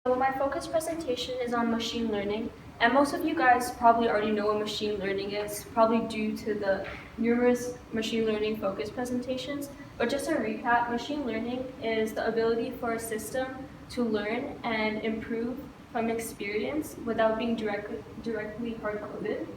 So my focus presentation is on machine learning, and most of you guys probably already know what machine learning is, probably due to the numerous machine learning focus presentations. But just to recap, machine learning is the ability for a system to learn and improve from experience without being directly hard-coded.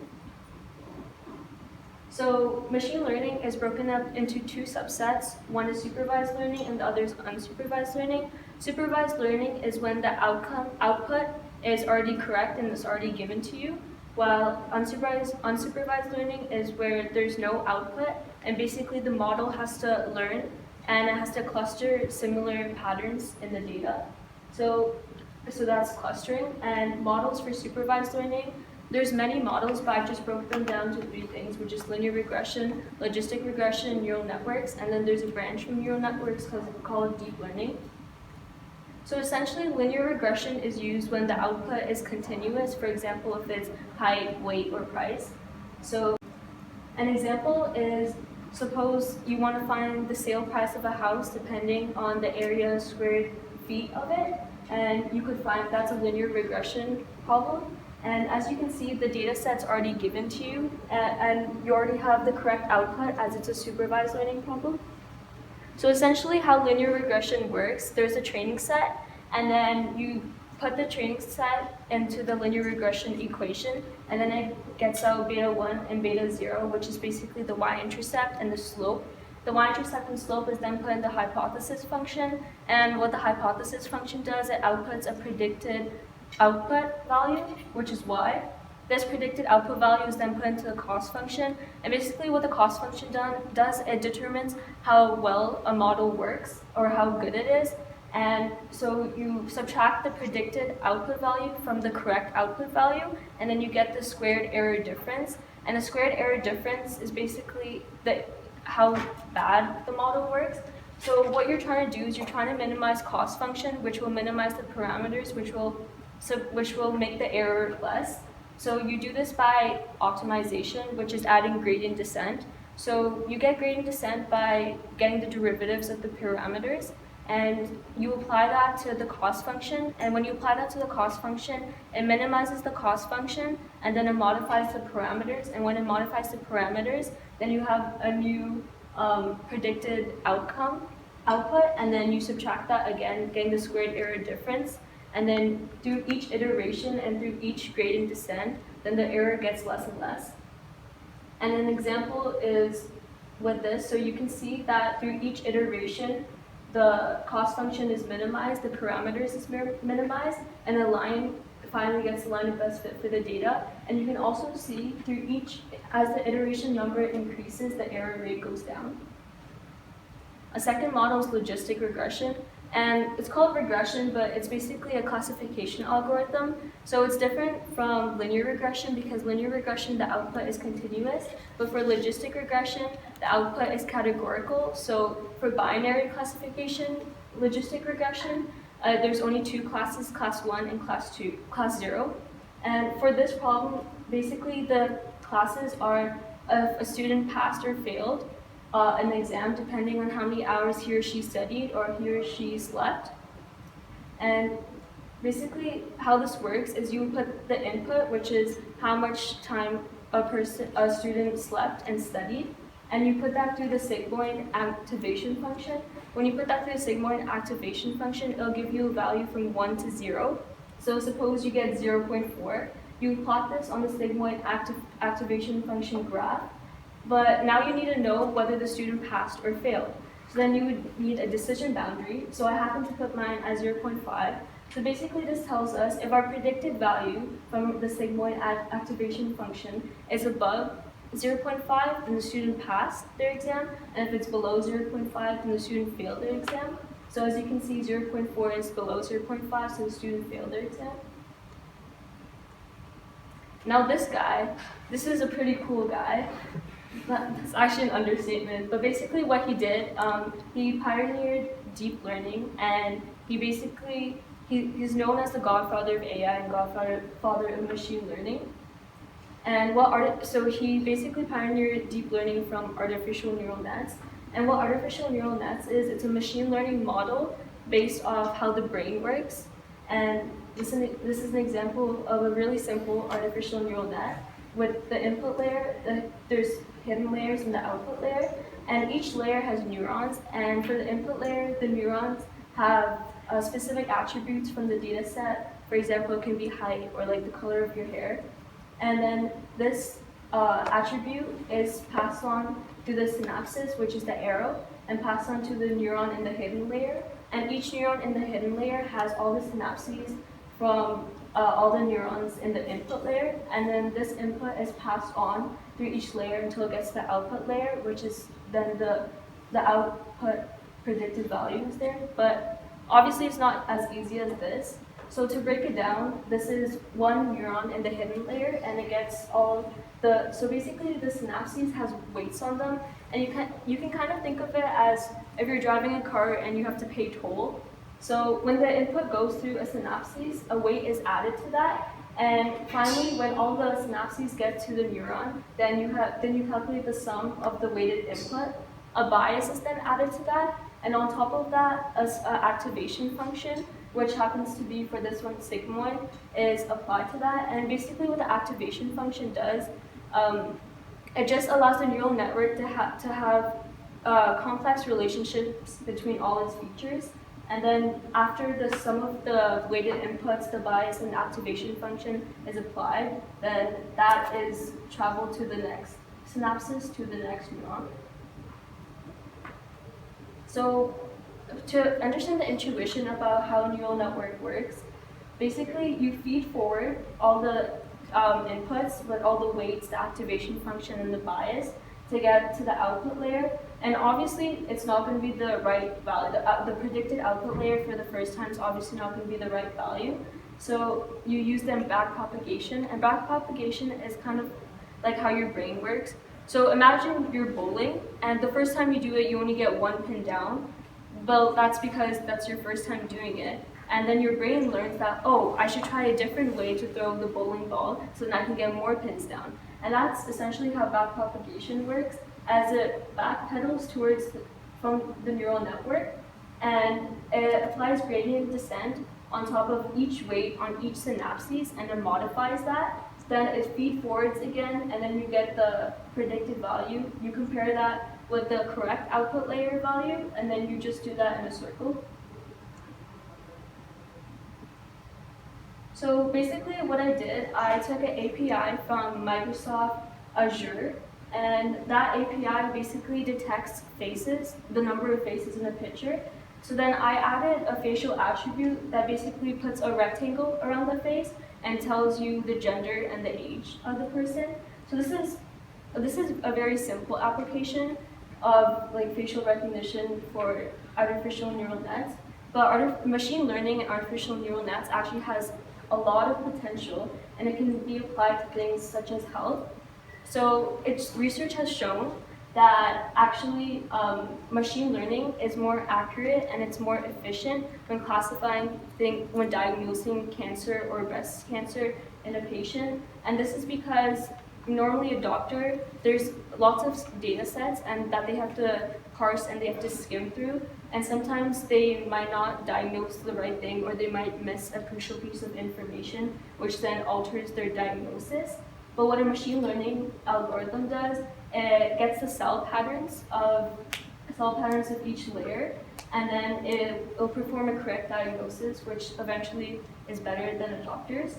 So machine learning is broken up into two subsets. One is supervised learning and the other is unsupervised learning. Supervised learning is when the output is already correct and is already given to you, while unsupervised learning is where there's no output and basically the model has to learn and it has to cluster similar patterns in the data. So that's clustering. And models for supervised learning, there's many models, but I just broke them down to three things, which is linear regression, logistic regression, neural networks, and then there's a branch from neural networks called deep learning. So essentially, linear regression is used when the output is continuous, for example, if it's height, weight, or price. So an example is, suppose you want to find the sale price of a house depending on the area squared feet of it, and you could find that's a linear regression problem. And as you can see, the data set's already given to you, and you already have the correct output as it's a supervised learning problem. So essentially how linear regression works, there's a training set, and then you put the training set into the linear regression equation, and then it gets out beta 1 and beta 0, which is basically the y-intercept and the slope. The y-intercept and slope is then put in the hypothesis function, and what the hypothesis function does, it outputs a predicted output value, which is y. This predicted output value is then put into the cost function, and basically what the cost function does, it determines how well a model works or how good it is. And so you subtract the predicted output value from the correct output value, and then you get the squared error difference. And the squared error difference is basically how bad the model works. So what you're trying to do is you're trying to minimize cost function, which will minimize the parameters, which will make the error less. So you do this by optimization, which is adding gradient descent. So you get gradient descent by getting the derivatives of the parameters, and you apply that to the cost function. And when you apply that to the cost function, it minimizes the cost function, and then it modifies the parameters. And when it modifies the parameters, then you have a new predicted output, and then you subtract that again, getting the squared error difference. And then through each iteration and through each gradient descent, then the error gets less and less. And an example is with this. So you can see that through each iteration, the cost function is minimized, the parameters is minimized, and the line finally gets the line of best fit for the data. And you can also see through each, as the iteration number increases, the error rate goes down. A second model is logistic regression. And it's called regression, but it's basically a classification algorithm. So it's different from linear regression because linear regression, the output is continuous. But for logistic regression, the output is categorical. So for binary classification, logistic regression, there's only two classes, class 1 and class 0. And for this problem, basically the classes are if a student passed or failed an exam depending on how many hours he or she studied or he or she slept. And basically how this works is you put the input, which is how much time a student slept and studied, and you put that through the sigmoid activation function. When you put that through the sigmoid activation function, it'll give you a value from 1 to 0. So suppose you get 0.4. You plot this on the sigmoid activation function graph. But now you need to know whether the student passed or failed. So then you would need a decision boundary. So I happen to put mine as 0.5. So basically this tells us if our predicted value from the sigmoid activation function is above 0.5, then the student passed their exam. And if it's below 0.5, then the student failed their exam. So as you can see, 0.4 is below 0.5, so the student failed their exam. Now this guy, this is a pretty cool guy. That's actually an understatement, but basically what he did, he pioneered deep learning, and he's known as the godfather of AI and godfather of machine learning. And so he basically pioneered deep learning from artificial neural nets. And what artificial neural nets is, it's a machine learning model based off how the brain works. And this is an example of a really simple artificial neural net. With the input layer, there's hidden layers in the output layer, and each layer has neurons. And for the input layer, the neurons have specific attributes from the data set. For example, it can be height or like the color of your hair. And then this attribute is passed on to the synapses, which is the arrow, and passed on to the neuron in the hidden layer. And each neuron in the hidden layer has all the synapses from all the neurons in the input layer, and then this input is passed on through each layer until it gets to the output layer, which is then the output predicted values there. But obviously it's not as easy as this. So to break it down, this is one neuron in the hidden layer, and it gets all the, so basically the synapses has weights on them, and you can kind of think of it as if you're driving a car and you have to pay toll. So when the input goes through a synapses, a weight is added to that, and finally when all the synapses get to the neuron, then you calculate the sum of the weighted input. A bias is then added to that, and on top of that, an activation function, which happens to be for this one sigmoid, is applied to that. And basically what the activation function does, it just allows the neural network to have complex relationships between all its features. And then after the sum of the weighted inputs, the bias and activation function is applied, then that is traveled to the next synapses, to the next neuron. So to understand the intuition about how a neural network works, basically you feed forward all the inputs with all the weights, the activation function, and the bias to get to the output layer. And obviously, it's not going to be the right value. The predicted output layer for the first time is obviously not going to be the right value. So you use them backpropagation, and backpropagation is kind of like how your brain works. So imagine you're bowling, and the first time you do it, you only get one pin down. Well, that's because that's your first time doing it. And then your brain learns that, oh, I should try a different way to throw the bowling ball so that I can get more pins down. And that's essentially how backpropagation works, as it backpedals from the neural network, and it applies gradient descent on top of each weight on each synapses, and it modifies that. Then it feed forwards again, and then you get the predicted value. You compare that with the correct output layer value, and then you just do that in a circle. So basically what I did, I took an API from Microsoft Azure, and that API basically detects faces, the number of faces in a picture. So then I added a facial attribute that basically puts a rectangle around the face and tells you the gender and the age of the person. So this is a very simple application of like facial recognition for artificial neural nets. But machine learning and artificial neural nets actually has a lot of potential, and it can be applied to things such as health. So research has shown that actually machine learning is more accurate and it's more efficient when when diagnosing cancer or breast cancer in a patient. And this is because normally a doctor, there's lots of data sets and that they have to parse and they have to skim through. And sometimes they might not diagnose the right thing, or they might miss a crucial piece of information, which then alters their diagnosis. But what a machine learning algorithm does, it gets the cell patterns of each layer, and then it'll perform a correct diagnosis, which eventually is better than a doctor's,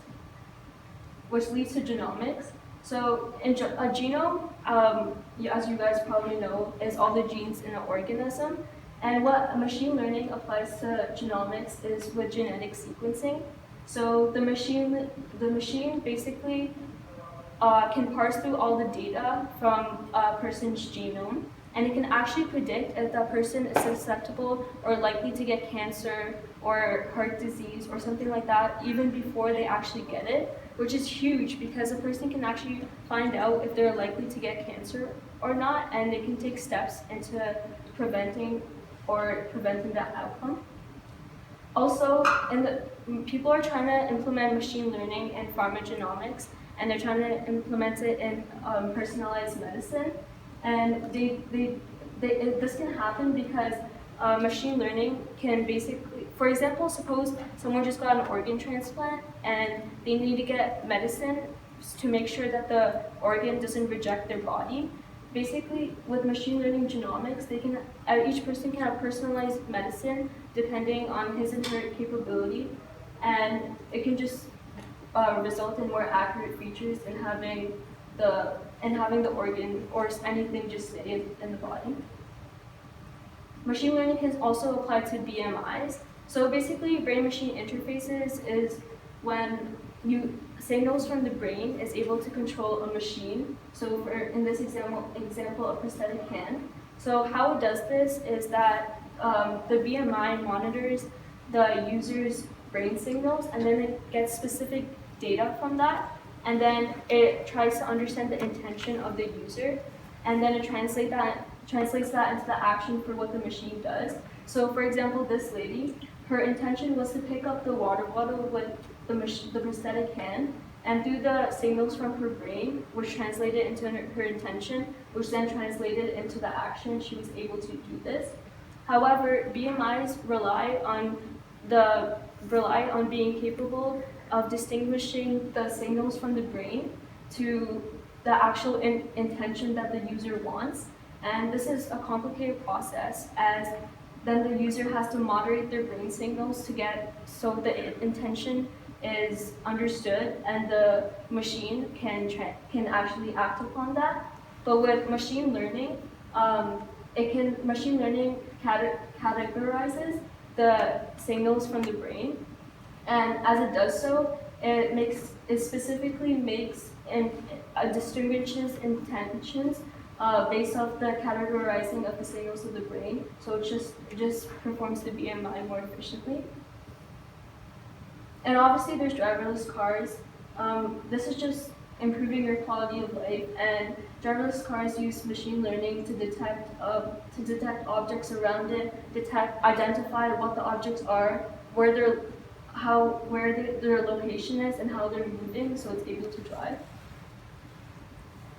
which leads to genomics. So a genome, as you guys probably know, is all the genes in an organism. And what machine learning applies to genomics is with genetic sequencing. So the machine basically can parse through all the data from a person's genome, and it can actually predict if that person is susceptible or likely to get cancer or heart disease or something like that even before they actually get it, which is huge because a person can actually find out if they're likely to get cancer or not, and they can take steps into preventing that outcome. Also, people are trying to implement machine learning in pharmacogenomics, and they're trying to implement it in personalized medicine. And this can happen because machine learning can basically, For example, suppose someone just got an organ transplant and they need to get medicine to make sure that the organ doesn't reject their body. Basically, with machine learning genomics, each person can have personalized medicine depending on his and her capability, and it can just result in more accurate features in having the organ or anything just stay in the body. Machine learning can also apply to BMIs. So basically, brain-machine interfaces is when signals from the brain is able to control a machine. So in this example, a prosthetic hand. So how it does this is that the BMI monitors the user's brain signals, and then it gets specific data from that, and then it tries to understand the intention of the user, and then it translates that into the action for what the machine does. So for example, this lady, her intention was to pick up the water bottle with the prosthetic hand, and through the signals from her brain, which translated into her intention, which then translated into the action, she was able to do this. However, BMIs rely on being capable of distinguishing the signals from the brain to the actual intention that the user wants. And this is a complicated process, as then the user has to moderate their brain signals to get so the intention is understood and the machine can actually act upon that. But with machine learning, machine learning categorizes the signals from the brain, and as it does so, it specifically makes and distinguishes intentions based off the categorizing of the signals of the brain. So it just performs the BMI more efficiently. And obviously, there's driverless cars. This is just improving your quality of life, and driverless cars use machine learning to detect objects around it, identify what the objects are, where their location is, and how they're moving, so it's able to drive.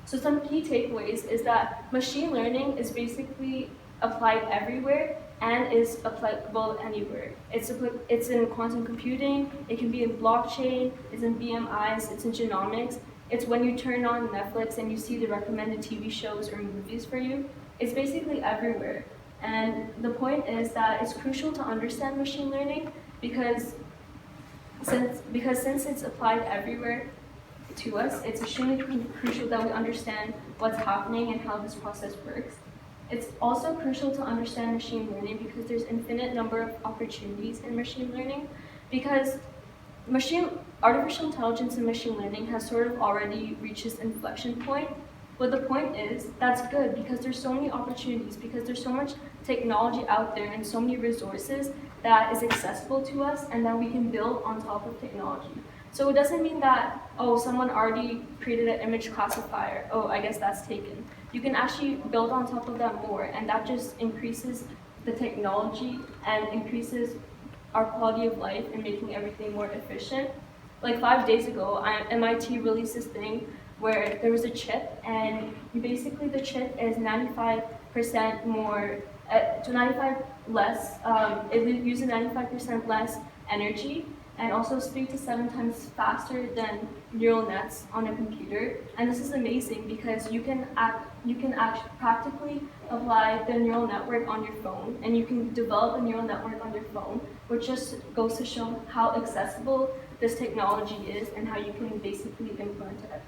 So some key takeaways is that machine learning is basically applied everywhere and is applicable anywhere. It's in quantum computing, it can be in blockchain, it's in BMIs, it's in genomics. It's when you turn on Netflix and you see the recommended TV shows or movies for you. It's basically everywhere. And the point is that it's crucial to understand machine learning because since it's applied everywhere to us, it's extremely crucial that we understand what's happening and how this process works. It's also crucial to understand machine learning because there's infinite number of opportunities in machine learning, because artificial intelligence and machine learning has sort of already reached this inflection point. But the point is, that's good because there's so many opportunities, because there's so much technology out there and so many resources that is accessible to us and that we can build on top of technology. So it doesn't mean that, someone already created an image classifier, I guess that's taken. You can actually build on top of that more, and that just increases the technology and increases our quality of life and making everything more efficient. Like 5 days ago, MIT released this thing where there was a chip, and basically the chip is 95% more, to 95 less, it uses 95% less energy, and also 3 to 7 times faster than neural nets on a computer. And this is amazing because you can actually practically apply the neural network on your phone, and you can develop a neural network on your phone, which just goes to show how accessible this technology is and how you can basically implement it.